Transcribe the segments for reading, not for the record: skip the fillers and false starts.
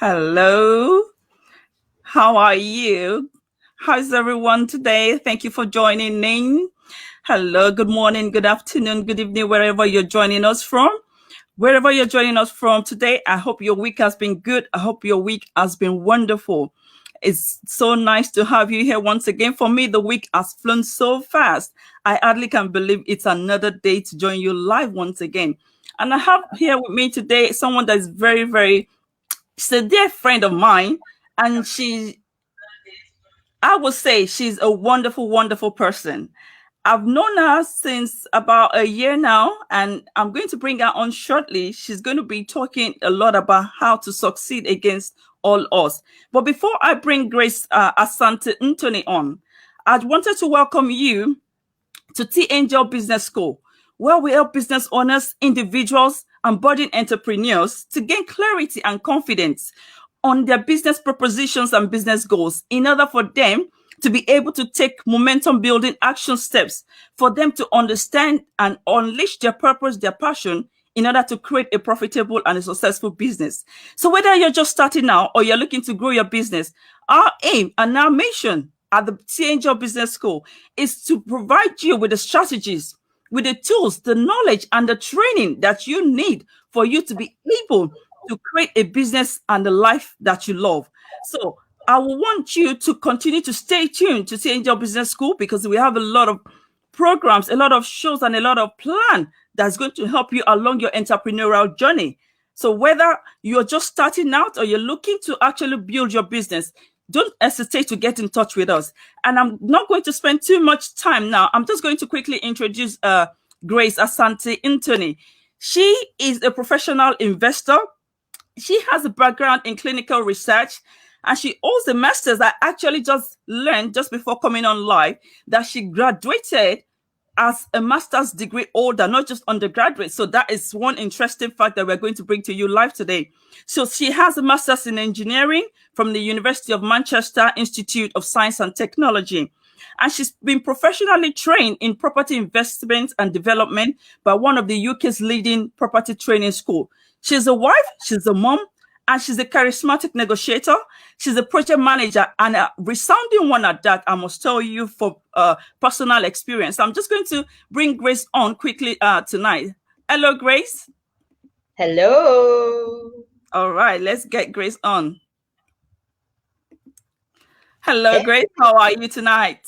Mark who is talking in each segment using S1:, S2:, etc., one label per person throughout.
S1: Hello, how are you? How's everyone today? Thank you for joining in. Hello, good morning, good afternoon, good evening, wherever you're joining us from. Wherever you're joining us from today, I hope your week has been good. I hope your week has been wonderful. It's so nice to have you here once again. For me, the week has flown so fast. I hardly can believe it's another day to join you live once again. And I have here with me today someone that is very, she's a dear friend of mine, and I would say she's a wonderful person. I've known her since about a year now, and I'm going to bring her on shortly. She's going to be talking a lot about how to succeed against all odds. But before I bring Grace Asante Anthony on, I wanted to welcome you to T Angel Business School, where we help business owners, individuals, and budding entrepreneurs to gain clarity and confidence on their business propositions and business goals in order for them to be able to take momentum building action steps for them to understand and unleash their purpose, their passion in order to create a profitable and a successful business. So whether you're just starting now or you're looking to grow your business, our aim and our mission at the T Angel Business School is to provide you with the strategies, with the tools, the knowledge, and the training that you need for you to be able to create a business and a life that you love. So I will want you to continue to stay tuned to T Angel Business School because we have a lot of programs, a lot of shows, and a lot of plan that's going to help you along your entrepreneurial journey. So whether you're just starting out or you're looking to actually build your business, don't hesitate to get in touch with us. And I'm not going to spend too much time now. I'm just going to quickly introduce Grace Asante Anthony. She is a professional investor. She has a background in clinical research, and she holds a master's. I actually just learned just before coming on live that she graduated as a master's degree holder, not just undergraduate. So that is one interesting fact that we're going to bring to you live today. So she has a master's in engineering from the University of Manchester Institute of Science and Technology. And she's been professionally trained in property investment and development by one of the UK's leading property training school. She's a wife, she's a mom, and she's a charismatic negotiator. She's a project manager and a resounding one at that, I must tell you, for personal experience. I'm just going to bring Grace on quickly tonight. Hello, Grace.
S2: Hello.
S1: All right, let's get Grace on. Hello, Grace. How are you tonight?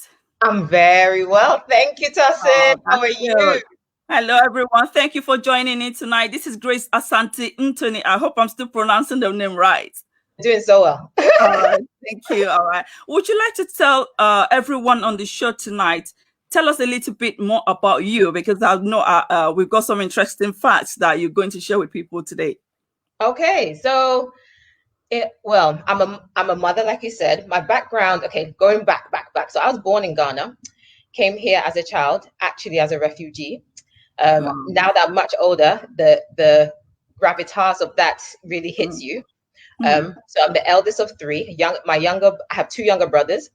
S2: I'm very well. Thank you, Tassin. How are you?
S1: Hello, everyone. Thank you for joining in tonight. This is Grace Asante Anthony. I hope I'm still pronouncing the name right.
S2: Doing so well.
S1: All right. Thank you. All right. Would you like to tell everyone on the show tonight, tell us a little bit more about you? Because I know we've got some interesting facts that you're going to share with people today.
S2: Okay. So, I'm a mother, like you said. My background, going back. So I was born in Ghana, came here as a child, actually as a refugee. Now that I'm much older, the gravitas of that really hits you. So I'm the eldest of three. I have two younger brothers.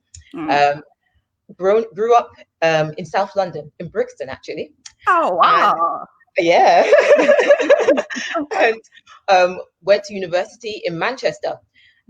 S2: Grew up in South London, in Brixton, actually.
S1: Oh wow!
S2: And, yeah, and went to university in Manchester.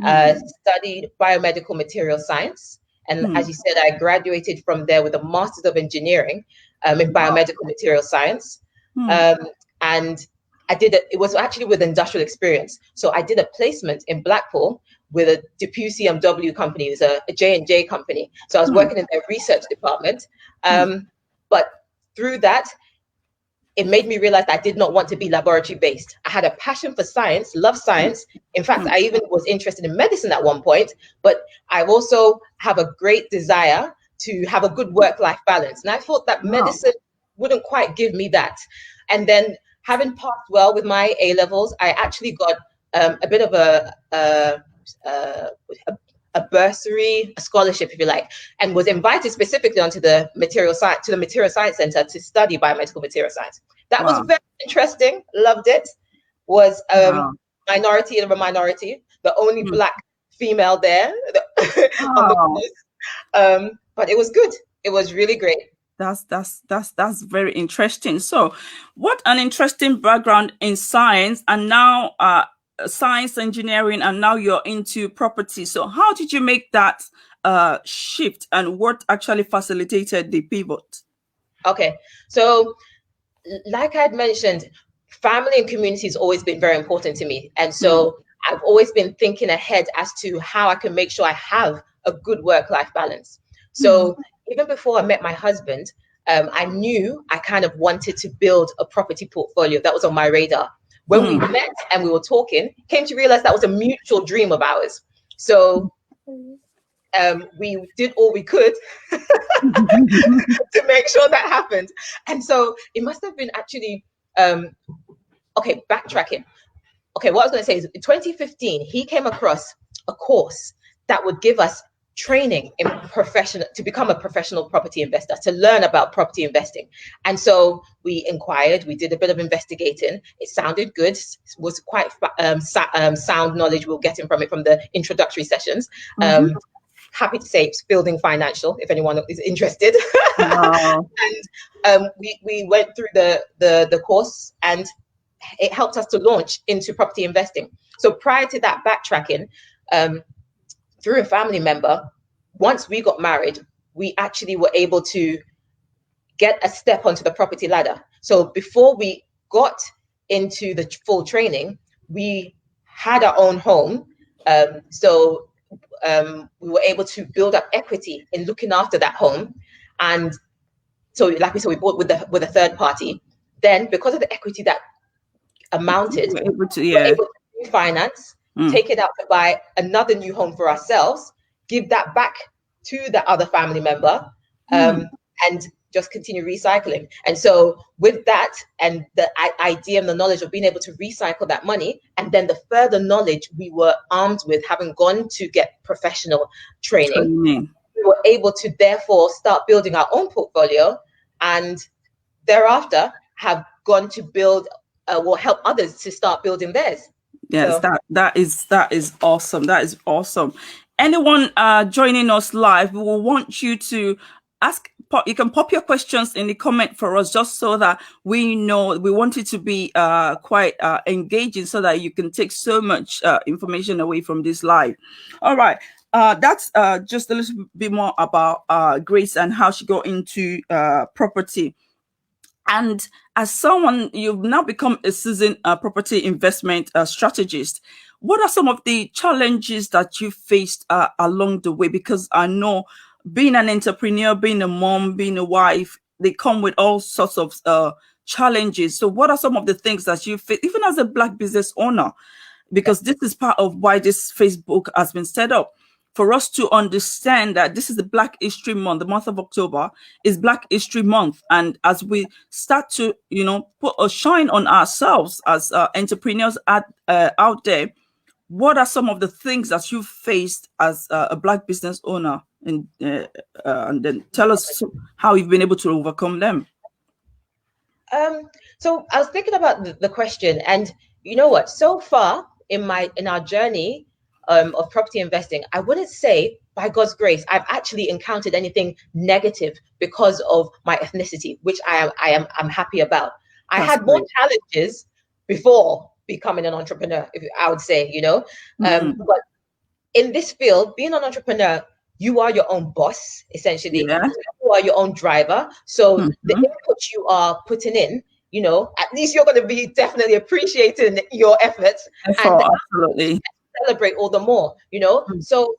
S2: Studied biomedical material science. And as you said, I graduated from there with a Master's of Engineering in biomedical material science. And it was actually with industrial experience. So I did a placement in Blackpool with a Depew CMW company, it's a J&J company. So I was working in their research department. But through that, it made me realize that I did not want to be laboratory based. I had a passion for science, love science. In fact, I even was interested in medicine at one point, but I also have a great desire to have a good work-life balance. And I thought that medicine wouldn't quite give me that. And then having passed well with my A-levels, I actually got a bit of a bursary, a scholarship, if you like, and was invited specifically onto the material science center to study biomedical material science. That was very interesting. Loved it. Was minority of a minority, the only Black female there on the course. But it was good. It was really great.
S1: That's very interesting. So, what an interesting background in science, and now science, engineering, and now you're into property. So how did you make that shift, and what actually facilitated the pivot?
S2: Okay, so like I had mentioned, family and community has always been very important to me. And so I've always been thinking ahead as to how I can make sure I have a good work-life balance. So even before I met my husband, I knew I kind of wanted to build a property portfolio. That was on my radar. When we met and we were talking, came to realize that was a mutual dream of ours. So we did all we could to make sure that happened. And so it must have been actually, okay, backtracking. Okay, what I was going to say is in 2015, he came across a course that would give us training in to become a professional property investor, to learn about property investing. And so we inquired, we did a bit of investigating. It sounded good, it was quite sound knowledge we were getting from it from the introductory sessions. Happy to say it's Building Financial, if anyone is interested. Wow. And we went through the course, and it helped us to launch into property investing. So prior to that, backtracking, through a family member, once we got married, we actually were able to get a step onto the property ladder. So before we got into the full training, we had our own home. We were able to build up equity in looking after that home. And so, like we said, we bought with a third party. Then, because of the equity that amounted, we were able to refinance, take it out to buy another new home for ourselves, give that back to the other family member, and just continue recycling. And so with that and the idea and the knowledge of being able to recycle that money, and then the further knowledge we were armed with, having gone to get professional training, we were able to therefore start building our own portfolio, and thereafter have gone to build will help others to start building theirs.
S1: Yes, so that is awesome. That is awesome. Anyone joining us live, we will want you to ask. You can pop your questions in the comment for us, just so that we know. We want it to be quite engaging, so that you can take so much information away from this live. All right. That's just a little bit more about Grace and how she got into property. And as someone, you've now become a seasoned property investment strategist. What are some of the challenges that you faced along the way? Because I know being an entrepreneur, being a mom, being a wife, they come with all sorts of challenges. So what are some of the things that you face, even as a Black business owner? Because this is part of why this Facebook has been set up, for us to understand that this is the Black History Month. The month of October is Black History Month. And as we start to, put a shine on ourselves as entrepreneurs out there, what are some of the things that you faced as a Black business owner? And then tell us how you've been able to overcome them.
S2: So I was thinking about the question, and you know what? So far in our journey of property investing, I wouldn't say, by God's grace, I've actually encountered anything negative because of my ethnicity, which I'm happy about. I had more challenges before becoming an entrepreneur, I would say, but in this field, being an entrepreneur, you are your own boss, essentially. Yeah. You are your own driver. So the input you are putting in, at least you're going to be definitely appreciating your efforts.
S1: Absolutely.
S2: Celebrate all the more, So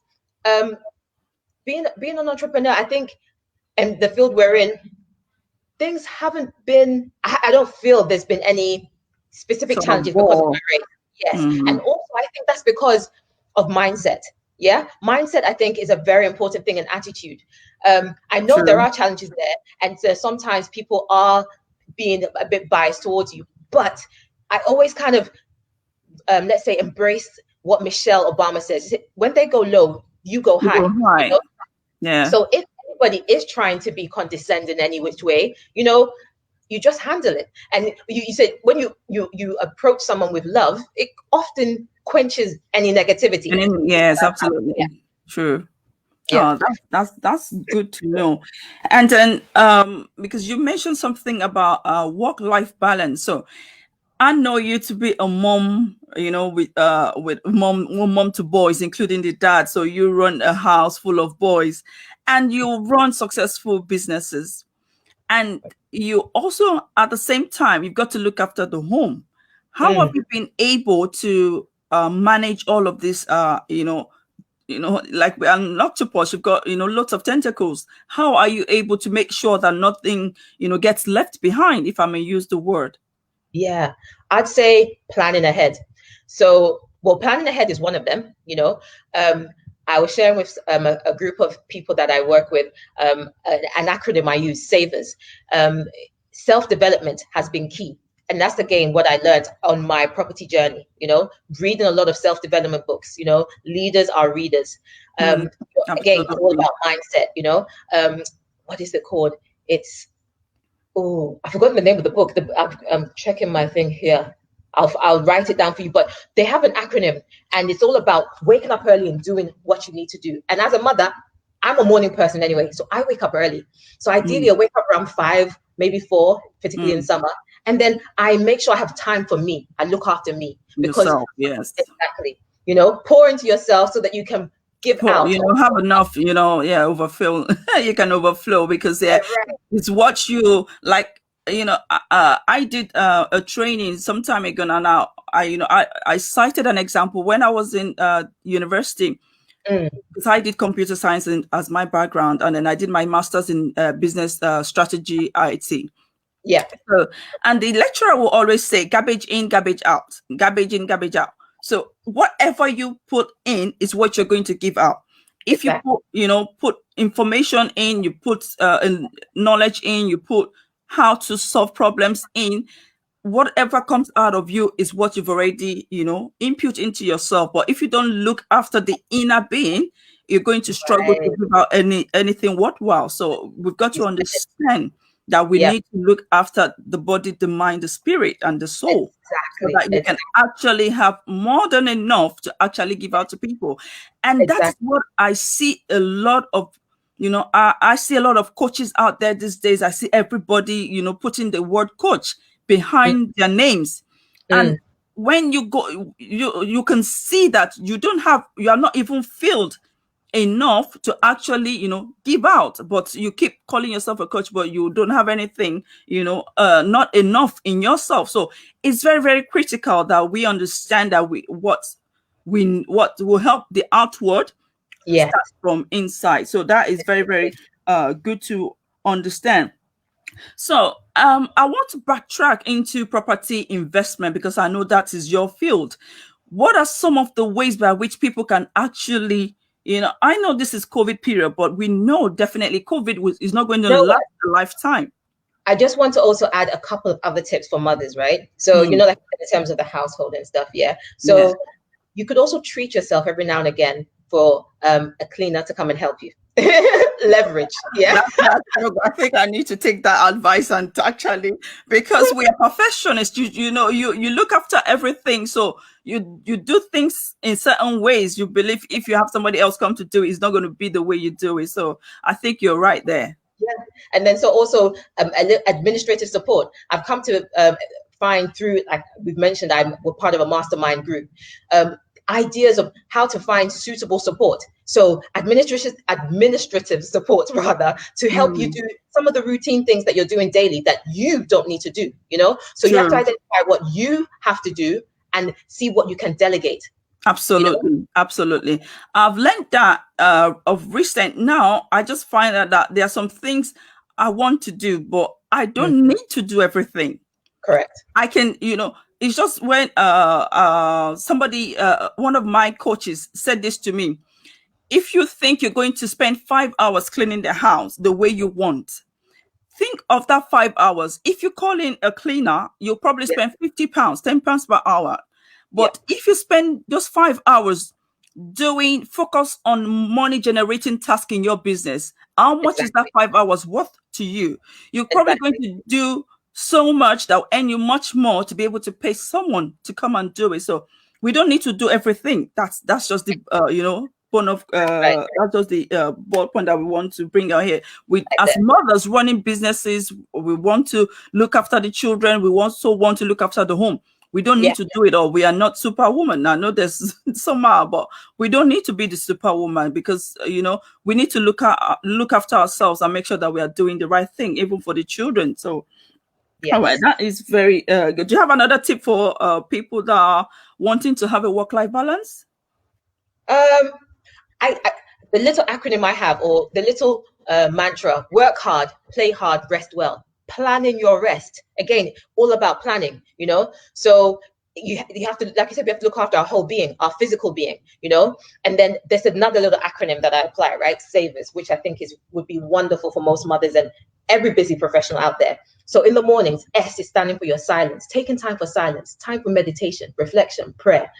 S2: being an entrepreneur, I think, and the field we're in, things haven't been, I don't feel there's been any specific challenges because of my race. Yes. And also I think that's because of mindset. Yeah. Mindset, I think, is a very important thing, in attitude. I know there are challenges there, and so sometimes people are being a bit biased towards you, but I always kind of, let's say, embrace what Michelle Obama says. When they go low, you go high.
S1: Yeah.
S2: So if anybody is trying to be condescending any which way, you just handle it. And you said when you approach someone with love, it often quenches any negativity.
S1: Yes, absolutely. Yeah. True. Yeah. Oh, that's good to know. And then because you mentioned something about work-life balance. So I know you to be a mom, with mom to boys, including the dad. So you run a house full of boys, and you run successful businesses. And you also, at the same time, you've got to look after the home. How have
S2: Mm.
S1: you been able to manage all of this? Like an octopus, you've got lots of tentacles. How are you able to make sure that nothing gets left behind, if I may use the word?
S2: Yeah, I'd say planning ahead. So, well, planning ahead is one of them. I was sharing with a group of people that I work with an acronym I use, SAVERS. Self-development has been key. And that's again what I learned on my property journey, reading a lot of self-development books, leaders are readers.
S1: Mm,
S2: Again, it's all
S1: absolutely.
S2: about mindset. What is it called? It's Oh, I've forgotten the name of the book. I'm checking my thing here. I'll write it down for you. But they have an acronym, and it's all about waking up early and doing what you need to do. And as a mother, I'm a morning person anyway, so I wake up early. So ideally,
S1: Mm,
S2: I wake up around 5, maybe 4, particularly in
S1: mm.
S2: summer, and then I make sure I have time for me. I look after me because
S1: Yourself, yes.
S2: exactly, pour into yourself so that you can give
S1: For,
S2: out.
S1: have enough, yeah, overfill. You can overflow because, yeah,
S2: Right.
S1: it's what you like. I did a training some time ago, and now I cited an example when I was in university,
S2: Mm,
S1: because I did computer science as my background, and then I did my master's in business strategy IT.
S2: yeah.
S1: So, and the lecturer will always say, garbage in, garbage out, garbage in, garbage out. So whatever you put in is what you're going to give out. If you
S2: Exactly.
S1: put information in, you put knowledge in, you put how to solve problems in, whatever comes out of you is what you've already, input into yourself. But if you don't look after the inner being, you're going to struggle to
S2: Right.
S1: give out anything worthwhile. So we've got
S2: You
S1: to
S2: said it.
S1: understand that we
S2: Yeah.
S1: need to look after the body, the mind, the spirit, and the soul, so
S2: Exactly.
S1: that you can actually have more than enough to actually give out to people. And that's
S2: Exactly.
S1: what I see a lot of. I see a lot of coaches out there these days. I see everybody, putting the word coach
S2: Mm,
S1: behind their names. And
S2: mm,
S1: when you go, you can see that you are not even filled enough to actually give out, but you keep calling yourself a coach, but you don't have anything, not enough in yourself. So it's very, very critical that we understand that what will help the outward
S2: yes.
S1: start from inside. So that is very, very good to understand. So I want to backtrack into property investment because I know that is your field. What are some of the ways by which people can actually, I know this is COVID period, but we know definitely is not going to
S2: No,
S1: last a lifetime.
S2: I just want to also add a couple of other tips for mothers, right? So,
S1: Mm,
S2: like in terms of the household and stuff, yeah.
S1: yeah.
S2: So you could also treat yourself every now and again for a cleaner to come and help you. Leverage, yeah.
S1: I think I need to take that advice and to actually, because we are professionals, you look after everything. So you do things in certain ways. You believe if you have somebody else come to do it, it's not going to be the way you do it. So I think you're right there.
S2: Yeah. And then so also administrative support. I've come to find through, like we've mentioned, we're part of a mastermind group. Ideas of how to find suitable support. So administrative support rather to help you
S1: Mm,
S2: do some of the routine things that you're doing daily that you don't need to do. So you have to
S1: true.
S2: identify what you have to do and see what you can delegate. You know.
S1: Absolutely, absolutely. I've learned that of recent. Now I just find that there are some things I want to do, but I
S2: Mm,
S1: don't need to do everything.
S2: correct.
S1: I can, it's just when somebody, one of my coaches said this to me. If you think you're going to spend 5 hours cleaning the house the way you want, think of that 5 hours. If you call in a cleaner, you'll probably
S2: Yeah.
S1: spend £50, £10 per hour.
S2: Yeah.
S1: But if you spend those 5 hours focus on money generating task in your business, how much is that
S2: Exactly.
S1: 5 hours worth to you? You're probably going
S2: Exactly.
S1: to do so much that will earn you much more to be able to pay someone to come and do it. So we don't need to do everything. That's just the point of
S2: Right.
S1: that's just the bold point that we want to bring out here. We,
S2: Right
S1: as
S2: there.
S1: mothers running businesses, we want to look after the children. We also want to look after the home. We don't
S2: Yeah.
S1: need to do it all. We are not superwoman. I know there's some are, but we don't need to be the superwoman, because we need to look after ourselves and make sure that we are doing the right thing, even for the children. So, all right,
S2: Yes.
S1: that is very good. Do you have another tip for people that are wanting to have a work-life balance?
S2: Um, I the little acronym I have, or the little mantra: work hard, play hard, rest well. Planning your rest. Again, all about planning, So you have to, like I said, we have to look after our whole being, our physical being, And then there's another little acronym that I apply, right? SAVERS, which I think would be wonderful for most mothers and every busy professional out there. So in the mornings, S is standing for your silence, taking time for silence, time for meditation, reflection, prayer.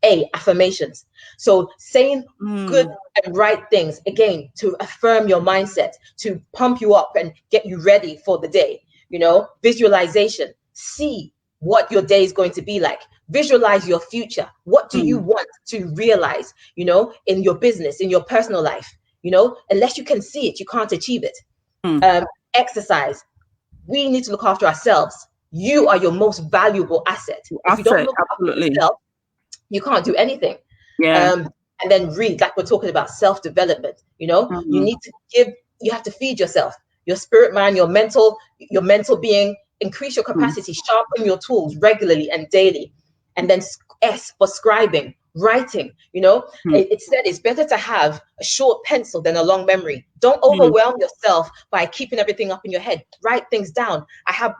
S2: A, affirmations. So saying good and right things, again, to affirm your mindset, to pump you up and get you ready for the day. Visualization. See what your day is going to be like. Visualize your future. What do you want to realize, in your business, in your personal life? Unless you can see it, you can't achieve it. Exercise. We need to look after ourselves. You are your most valuable asset. If you don't
S1: Asset,
S2: look after
S1: absolutely.
S2: yourself, you can't do anything.
S1: Yeah.
S2: And then read, like we're talking about self-development. You have to feed yourself, your spirit, man, your mental being. Increase your capacity, sharpen your tools regularly and daily. And then S for scribing, writing. It said it's better to have a short pencil than a long memory. Don't overwhelm yourself by keeping everything up in your head. Write things down. I have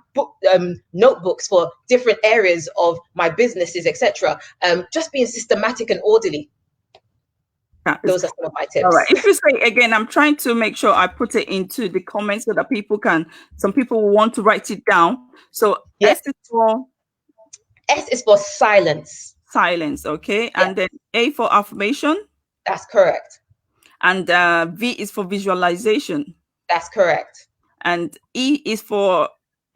S2: notebooks for different areas of my businesses, etc. Just being systematic and orderly. Those are some of my tips.
S1: All right. If you say again, I'm trying to make sure I put it into the comments so that some people will want to write it down. So
S2: Yes.
S1: S
S2: is for silence.
S1: Silence, okay.
S2: Yes.
S1: And then A for affirmation.
S2: That's correct.
S1: And V is for visualization.
S2: That's correct.
S1: And E is for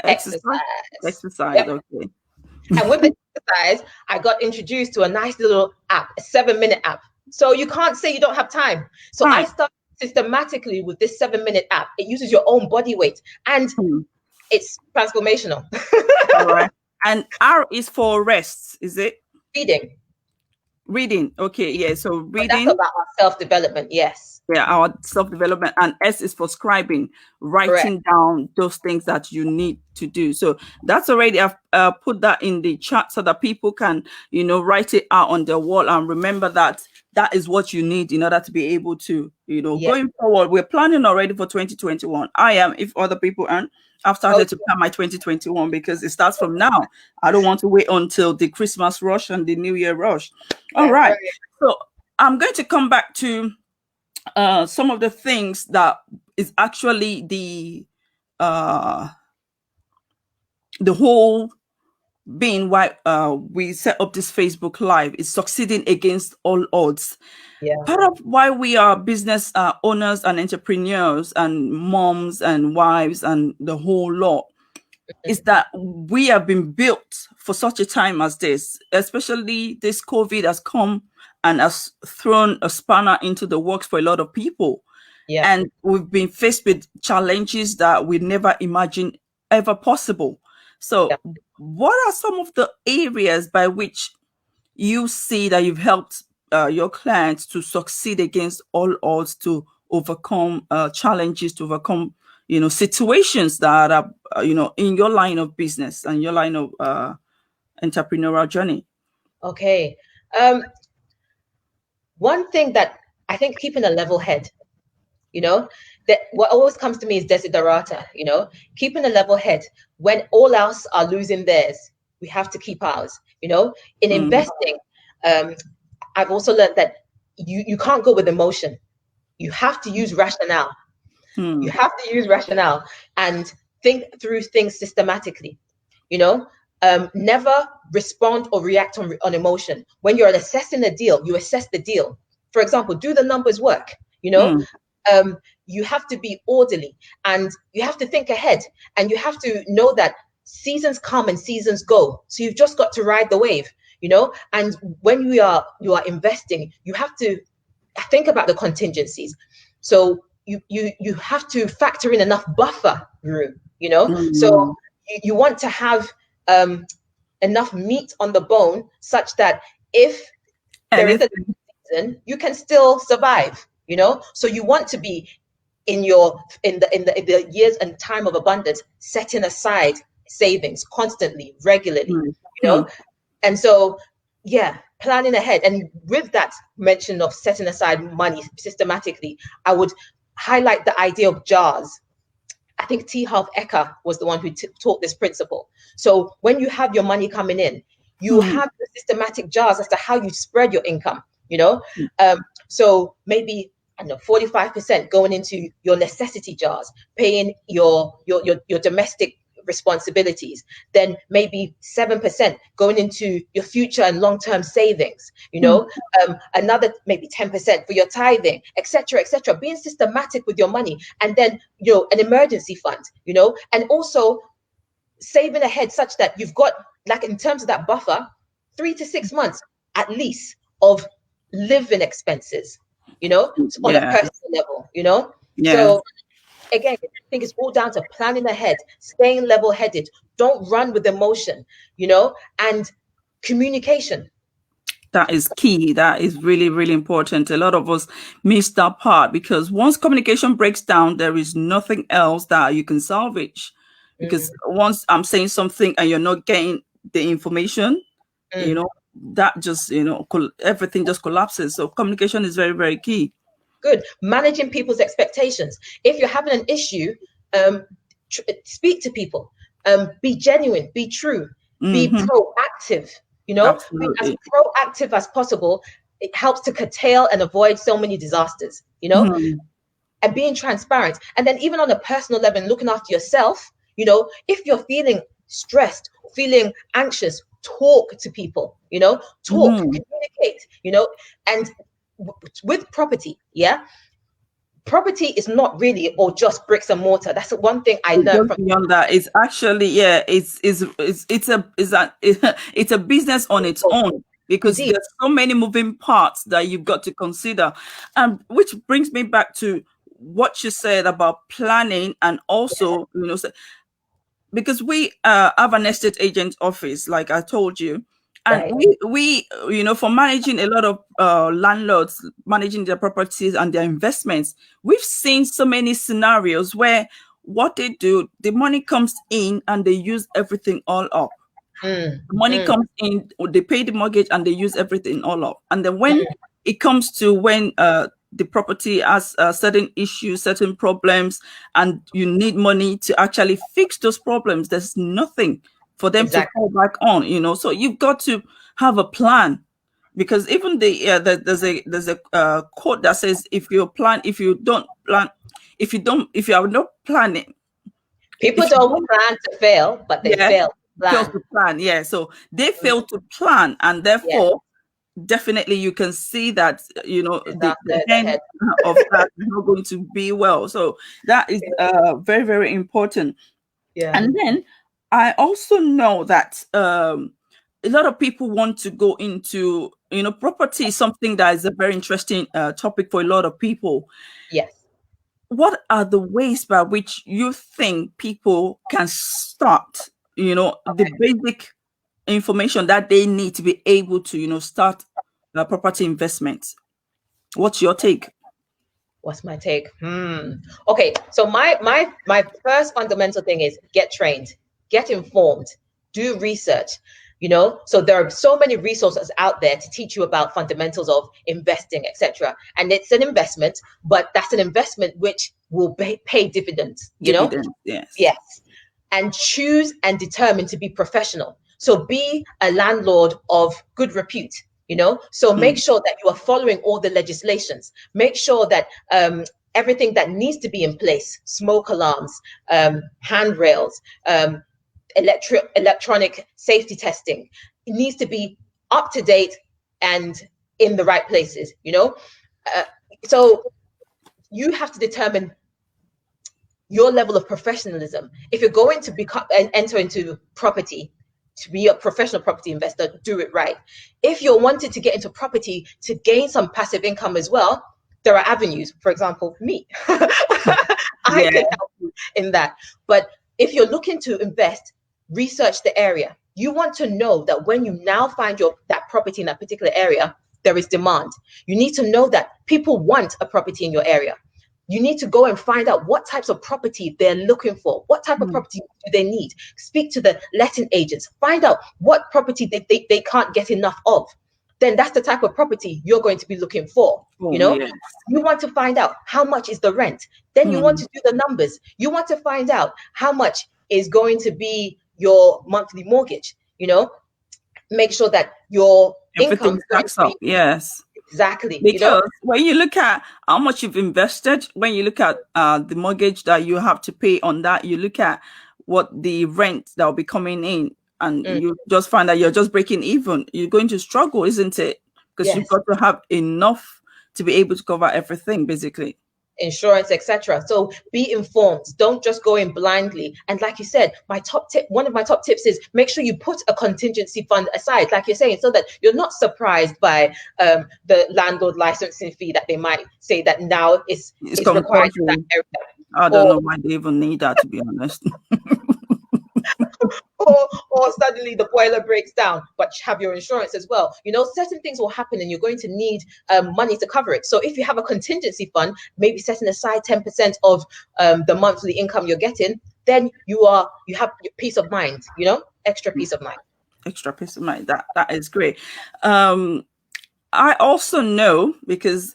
S1: exercise.
S2: Yep.
S1: Okay.
S2: And with the exercise, I got introduced to a nice little app, a 7-minute app. So you can't say you don't have time. So I started systematically with this 7-minute app. It uses your own body weight, and it's transformational.
S1: All right. And R is for rest, is it?
S2: Reading.
S1: Okay. Yeah. So reading.
S2: But that's about our self-development. Yes.
S1: Yeah, our self-development. And S is for scribing, writing down those things that you need to do. So that's already, I've put that in the chat so that people can, write it out on their wall and remember that that is what you need in order to be able to, going forward. We're planning already for 2021. I am, if other people aren't. I've started to plan my 2021 because it starts from now. I don't want to wait until the Christmas rush and the New Year rush. All right. So I'm going to come back to some of the things that is actually the whole being why we set up this Facebook Live is succeeding against all odds.
S2: Yeah.
S1: Part of why we are business owners and entrepreneurs and moms and wives and the whole lot is that we have been built for such a time as this. Especially this COVID has come and has thrown a spanner into the works for a lot of people.
S2: Yeah.
S1: And we've been faced with challenges that we never imagined ever possible. So what are some of the areas by which you see that you've helped your clients to succeed against all odds, to overcome challenges, to overcome, situations that are, in your line of business and your line of entrepreneurial journey?
S2: Okay. One thing that I think, keeping a level head, that what always comes to me is desiderata, keeping a level head. When all else are losing theirs, we have to keep ours. In investing, I've also learned that you can't go with emotion. You have to use rationale. You have to use rationale and think through things systematically. Never respond or react on emotion. When you're assessing a deal, you assess the deal. For example, do the numbers work? You have to be orderly and you have to think ahead, and you have to know that seasons come and seasons go. So you've just got to ride the wave, and when you are investing, you have to think about the contingencies. So you have to factor in enough buffer room, so you want to have enough meat on the bone such that if there is a season, you can still survive, so you want to be in the years and time of abundance, setting aside savings constantly, regularly, and so planning ahead. And with that mention of setting aside money systematically, I would highlight the idea of jars. I think T. Harv Eker was the one who taught this principle. So when you have your money coming in, you have the systematic jars as to how you spread your income, so maybe, I don't know, 45% going into your necessity jars, paying your domestic responsibilities, then maybe 7% going into your future and long-term savings, another maybe 10% for your tithing, etc., etc. Being systematic with your money, and then an emergency fund, and also saving ahead such that you've got, like, in terms of that buffer, 3 to 6 months at least of living expenses, on a personal level, So again, I think it's all down to planning ahead, staying level-headed, don't run with emotion, and communication.
S1: That is key. That is really, really important. A lot of us miss that part, because once communication breaks down, there is nothing else that you can salvage. Because once I'm saying something and you're not getting the information, that just, everything just collapses. So communication is very, very key.
S2: Good. Managing people's expectations. If you're having an issue, speak to people. Be genuine. Be true. Be proactive.
S1: Absolutely.
S2: Be as proactive as possible. It helps to curtail and avoid so many disasters. And being transparent. And then even on a personal level, looking after yourself. If you're feeling stressed, feeling anxious, talk to people. Communicate. And with property, property is not really or just bricks and mortar. That's the one thing I learned from
S1: beyond that. It's actually it's a business on its own, because
S2: Indeed.
S1: there's so many moving parts that you've got to consider. And which brings me back to what you said about planning, and also because we have an estate agent office, like I told you. And
S2: Right.
S1: we for managing a lot of landlords, managing their properties and their investments, we've seen so many scenarios where what they do, the money comes in and they use everything all up. Money comes in, they pay the mortgage and they use everything all up. And then when it comes to when the property has certain issues, certain problems, and you need money to actually fix those problems, there's nothing for them to fall back on, so you've got to have a plan. Because even there's a quote that says, if you are not planning,
S2: people don't plan to fail, but they fail
S1: to plan. So they fail to plan, and therefore definitely you can see that the end of that is not going to be well. So that is very, very important. And then I also know that a lot of people want to go into, property is something that is a very interesting topic for a lot of people.
S2: Yes.
S1: What are the ways by which you think people can start, the basic information that they need to be able to, start property investments? What's your take?
S2: What's my take? Okay, so my first fundamental thing is get trained, get informed, do research. So there are so many resources out there to teach you about fundamentals of investing, etc. And it's an investment, but that's an investment which will pay dividends. Yes. And choose and determine to be professional. So be a landlord of good repute. So make sure that you are following all the legislations. Make sure that everything that needs to be in place, smoke alarms, handrails, electronic safety testing, it needs to be up to date and in the right places. So you have to determine your level of professionalism. If you're going to enter into property, to be a professional property investor, do it right. If you're wanting to get into property to gain some passive income as well, there are avenues. For example, me. I
S1: Yeah.
S2: can help you in that. But if you're looking to invest, research the area. You want to know that when you now find that property in that particular area, there is demand. You need to know that people want a property in your area. You need to go and find out what types of property they're looking for. What type of property do they need? Speak to the letting agents. Find out what property they can't get enough of. Then that's the type of property you're going to be looking for. You know,
S1: Yes.
S2: you want to find out how much is the rent. Then you want to do the numbers. You want to find out how much is going to be your monthly mortgage. You know, make sure that your income
S1: Everything
S2: is going to
S1: stacks up.
S2: be
S1: Yes.
S2: exactly, you know.
S1: Because when you look at how much you've invested, when you look at the mortgage that you have to pay on that, you look at what the rent that will be coming in, and you just find that you're just breaking even. You're going to struggle, isn't it? Because you've
S2: Yes.
S1: got to have enough to be able to cover everything, basically.
S2: Insurance, etc. So be informed. Don't just go in blindly. And like you said, one of my top tips is make sure you put a contingency fund aside, like you're saying, so that you're not surprised by the landlord licensing fee that they might say that now is required in that area.
S1: I don't know why they even need that, to be honest.
S2: or suddenly the boiler breaks down, but have your insurance as well. You know, certain things will happen and you're going to need money to cover it. So if you have a contingency fund, maybe setting aside 10% of the monthly income you're getting, then you have peace of mind, you know, extra peace of mind.
S1: Extra peace of mind. That is great. I also know, because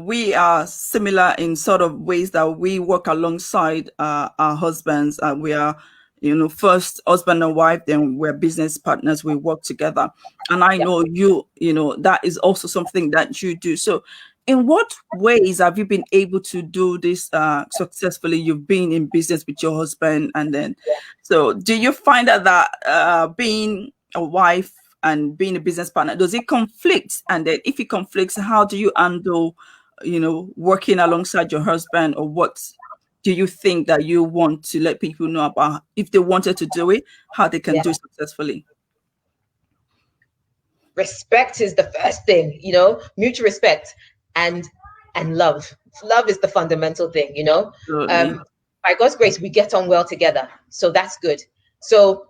S1: we are similar in sort of ways that we work alongside our husbands. We are, first husband and wife, then we're business partners. We work together. And I know that is also something that you do. So in what ways have you been able to do this successfully? You've been in business with your husband, and then, so do you find that being a wife and being a business partner, does it conflict? And then if it conflicts, how do you handle, working alongside your husband? Or what do you think that you want to let people know about, if they wanted to do it, how they can do it successfully?
S2: Respect is the first thing, you know, mutual respect and love. Love is the fundamental thing, you know. By God's grace, we get on well together. So that's good. So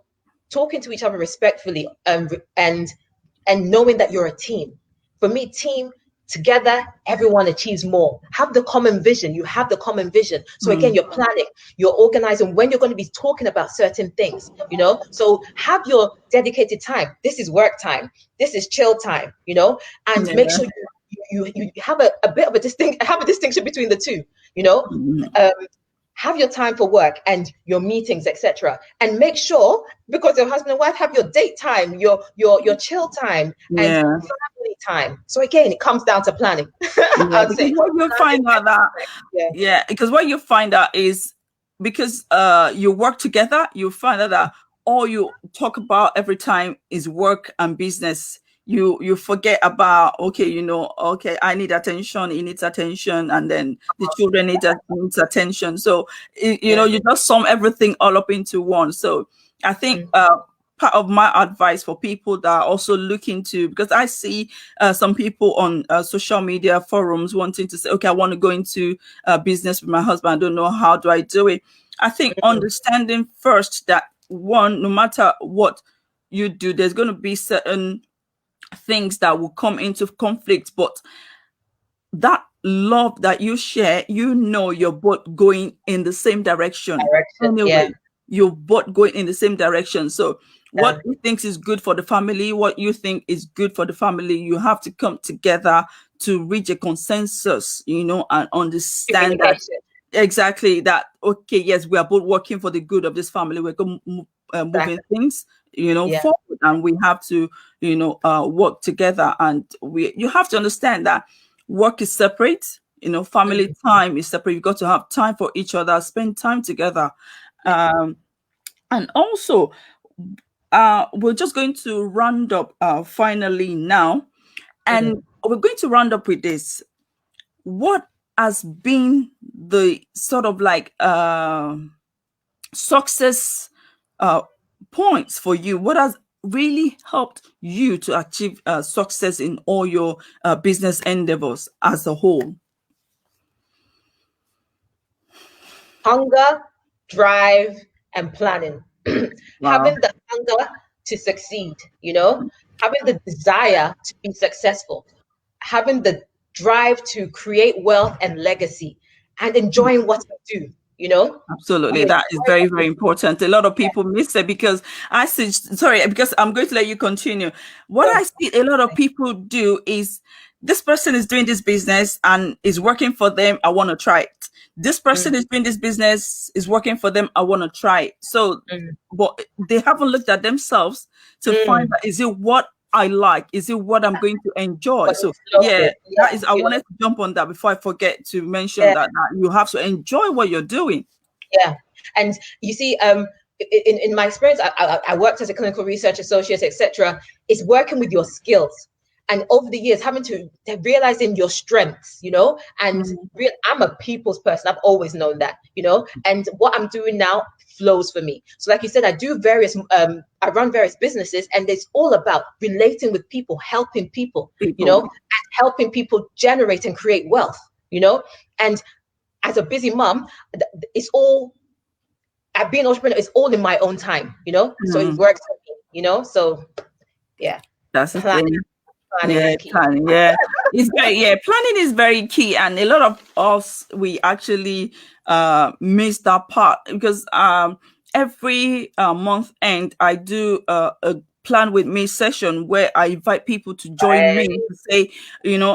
S2: talking to each other respectfully, and knowing that you're a team. For me, team, together, everyone achieves more. Have the common vision. You have the common vision. So again, you're planning, you're organizing when you're going to be talking about certain things, you know. So have your dedicated time. This is work time. This is chill time, you know, and make sure you have a bit of a distinction between the two, you know. Have your time for work and your meetings, etc. And make sure, because your husband and wife, have your date time, your chill time, and family time. So again, it comes down to planning.
S1: Because what you find out because what you find out is, because you work together, you find out that all you talk about every time is work and business. You forget about, okay, I need attention, he needs attention, and then the children needs attention. So you just sum everything all up into one. So I think part of my advice for people that are also looking to, because I see some people on social media forums wanting to say, okay, I want to go into business with my husband, I don't know, how do I do it? I think understanding first that, one, no matter what you do, there's going to be certain things that will come into conflict, but that love that you share, you're both going in the same direction. Anyway, you're both going in the same direction. So what you think is good for the family, what you think is good for the family, you have to come together to reach a consensus, and understand that exactly that, okay, yes, we are both working for the good of this family. We're going moving things forward, and we have to work together. And you have to understand that work is separate, family time is separate. You've got to have time for each other, spend time together. And also, we're just going to round up finally now, and we're going to round up with this. What has been the sort of like success points for you? What has really helped you to achieve success in all your business endeavors as a whole?
S2: Hunger, drive, and planning.
S1: Wow.
S2: Having the hunger to succeed, having the desire to be successful, having the drive to create wealth and legacy, and enjoying what you do,
S1: Absolutely.
S2: We
S1: That is
S2: enjoy
S1: very,
S2: what
S1: very
S2: we
S1: important. A lot of people miss it because I see, sorry, because I'm going to let you continue. What
S2: do.
S1: I see a lot of people do is this person is doing this business and is working for them. I want to try it. This person
S2: Mm,
S1: is doing this business, is working for them. I want to try it. So,
S2: mm,
S1: but they haven't looked at themselves to find
S2: mm.
S1: that, is it what I like? Is it what I'm going to enjoy?
S2: What
S1: So,
S2: you flow
S1: yeah,
S2: with,
S1: that is,
S2: yes,
S1: I wanted to jump on that before I forget to mention
S2: yeah.
S1: that you have to enjoy what you're doing.
S2: Yeah, and you see, in my experience, I worked as a clinical research associate, etc. It's working with your skills, and over the years, having to realizing your strengths, and I'm a people's person. I've always known that, and what I'm doing now flows for me. So, like you said, I run various businesses, and it's all about relating with people, helping people,
S1: People.
S2: and helping people generate and create wealth, and as a busy mom, it's all at being an entrepreneur, it's all in my own time, so it works for me, so yeah,
S1: That's the
S2: planning,
S1: thing.
S2: planning
S1: Yeah,
S2: is key.
S1: planning. Yeah, it's very, yeah. Planning is very key, and a lot of us, we actually miss that part because every month end I do a plan with me session where I invite people to join me
S2: Right.
S1: to say,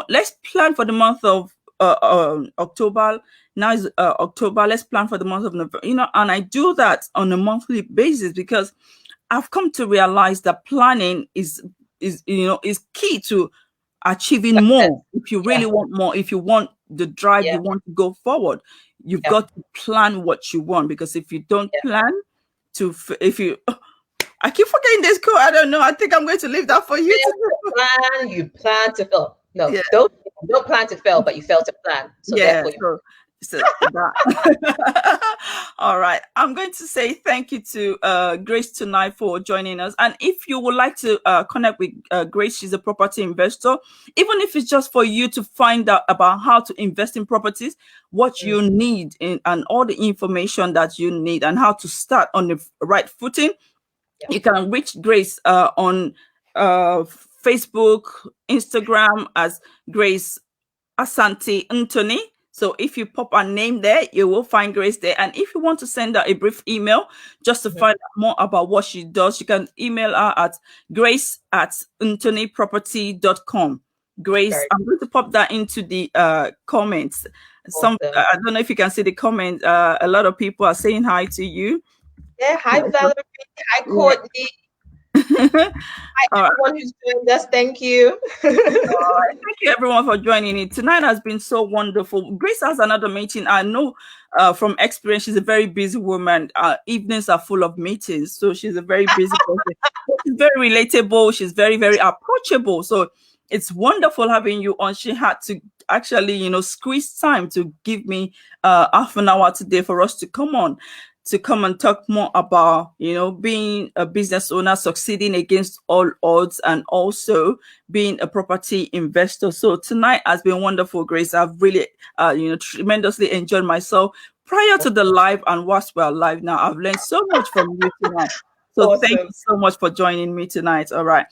S1: let's plan for the month of October. Now is October. Let's plan for the month of November. And I do that on a monthly basis because I've come to realize that planning is key to achieving
S2: Success.
S1: more. If you
S2: Yeah,
S1: really want more, if you want the drive,
S2: yeah,
S1: you want to go forward, you've
S2: yeah,
S1: got to plan what you want. Because if you don't
S2: yeah.
S1: plan if you, I keep forgetting this quote. I don't know. I think I'm going to leave that for you
S2: Fail
S1: to.
S2: to plan, you plan to fail. No,
S1: Yeah,
S2: don't plan to fail, but you fail to plan. So
S1: yeah.
S2: therefore, you.
S1: So that. All right. I'm going to say thank you to Grace tonight for joining us. And if you would like to connect with Grace, she's a property investor. Even if it's just for you to find out about how to invest in properties, what you need and all the information that you need, and how to start on the right footing,
S2: Yeah.
S1: you can reach Grace on Facebook, Instagram as Grace Asante Anthony. So if you pop her name there, you will find Grace there. And if you want to send her a brief email just to find out more about what she does, you can email her at grace@anthonyproperty.com. Grace,
S2: Very
S1: I'm going to pop that into the comments.
S2: awesome.
S1: I don't know if you can see the comment. A lot of people are saying hi to you.
S2: Yeah, hi
S1: Yeah,
S2: Valerie, hi
S1: yeah.
S2: Courtney, hi
S1: All right.
S2: everyone who's joined us. Thank you.
S1: Thank you everyone for joining me. Tonight has been so wonderful. Grace has another meeting. I know from experience, she's a very busy woman. Evenings are full of meetings. So she's a very busy person. She's very relatable. She's very, very approachable. So it's wonderful having you on. She had to actually, squeeze time to give me half an hour today for us to come on, to come and talk more about, being a business owner, succeeding against all odds, and also being a property investor. So tonight has been wonderful, Grace. I've really, tremendously enjoyed myself prior to the live and whilst we're live now. I've learned so much from you tonight. So thank
S2: Awesome.
S1: you so much for joining me tonight. All right.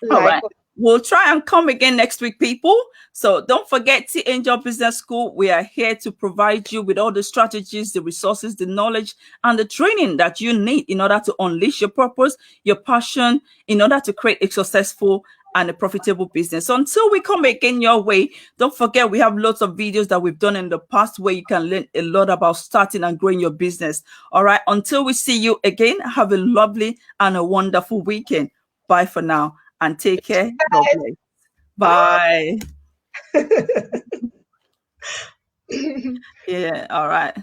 S1: All right.
S2: Likewise.
S1: We'll try and come again next week, people. So don't forget T Angel Business School. We are here to provide you with all the strategies, the resources, the knowledge, and the training that you need in order to unleash your purpose, your passion, in order to create a successful and a profitable business. So until we come again your way, don't forget we have lots of videos that we've done in the past where you can learn a lot about starting and growing your business. All right. Until we see you again, have a lovely and a wonderful weekend. Bye for now and take care. God bless. Bye.
S2: Bye.
S1: Yeah. All right.